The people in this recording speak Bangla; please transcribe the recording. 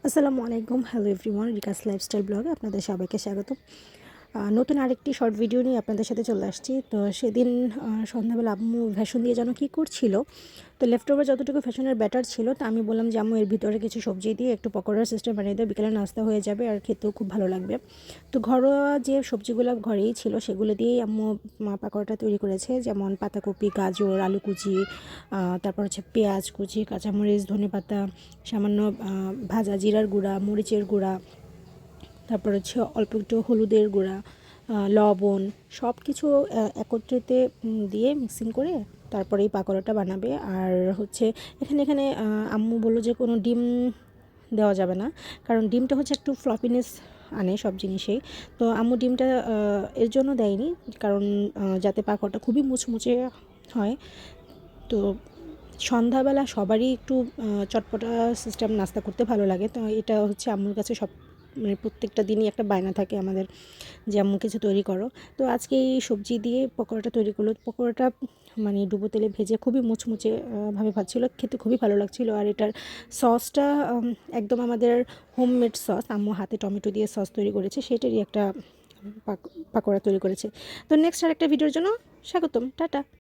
আসসালামু আলাইকুম, হ্যালো এভরিওয়ান, রিকাস লাইফস্টাইল ব্লগে আপনাদের সবাইকে স্বাগত। নতুন আরেকটি শর্ট ভিডিও নিয়ে আপনাদের সাথে চলে আসছি। তো সেদিন সন্ধ্যাবেলা আম্মু ভ্যাসন দিয়ে যেন কী করছিল, তো লেফট ওভার যতটুকু ফ্যাশনের ব্যাটার ছিল, তো আমি বললাম যে আম্মু এর ভিতরে কিছু সবজি দিয়ে একটু পকোড়ার সিস্টেম বানিয়ে দেয়, বিকেলে নাস্তা হয়ে যাবে আর খেতেও খুব ভালো লাগবে। তো ঘরোয়া যে সবজিগুলো ঘরেই ছিল সেগুলো দিয়েই আম্মু পাকোড়াটা তৈরি করেছে, যেমন পাতাকপি, গাজর, আলু কুচি, তারপর হচ্ছে পেঁয়াজ কুচি, কাঁচামরিচ, ধনেপাতা, সামান্য ভাজা জিরার গুঁড়া, মরিচের গুঁড়া, তারপর হচ্ছে অল্প একটু হলুদের গুঁড়া, লবণ, সব কিছু একত্রিত দিয়ে মিক্সিং করে তারপরে এই পাকোড়াটা বানাবে। আর হচ্ছে এখানে এখানে আম্মু বললো যে কোনো ডিম দেওয়া যাবে না, কারণ ডিমটা হচ্ছে একটু ফ্লপিনেস আনে সব জিনিসেই। তো আম্মু ডিমটা এর জন্য দেয়নি, কারণ যাতে পাকোড়াটা খুবই মুচমুচে হয়। তো সন্ধ্যাবেলা সবারই একটু চটপটা সিস্টেম নাস্তা করতে ভালো লাগে, তো এটা হচ্ছে আম্মুর কাছে সব মানে প্রত্যেকটা দিনই একটা বায়না থাকে আমাদের যে আম্মু কিছু তৈরি করো। তো আজকে এই সবজি দিয়ে পকোড়াটা তৈরি করলো। পকোড়াটা মানে ডুবো তেলে ভেজে খুবই মুচমুচে ভাবে ভাজছিলো, খেতে খুবই ভালো লাগছিলো। আর এটার সসটা একদম আমাদের হোমমেড সস, আম্মু হাতে টমেটো দিয়ে সস তৈরি করেছে, সেটারই একটা পাকোড়া তৈরি করেছে। তো নেক্সট আরেকটা ভিডিওর জন্য স্বাগতম, টাটা।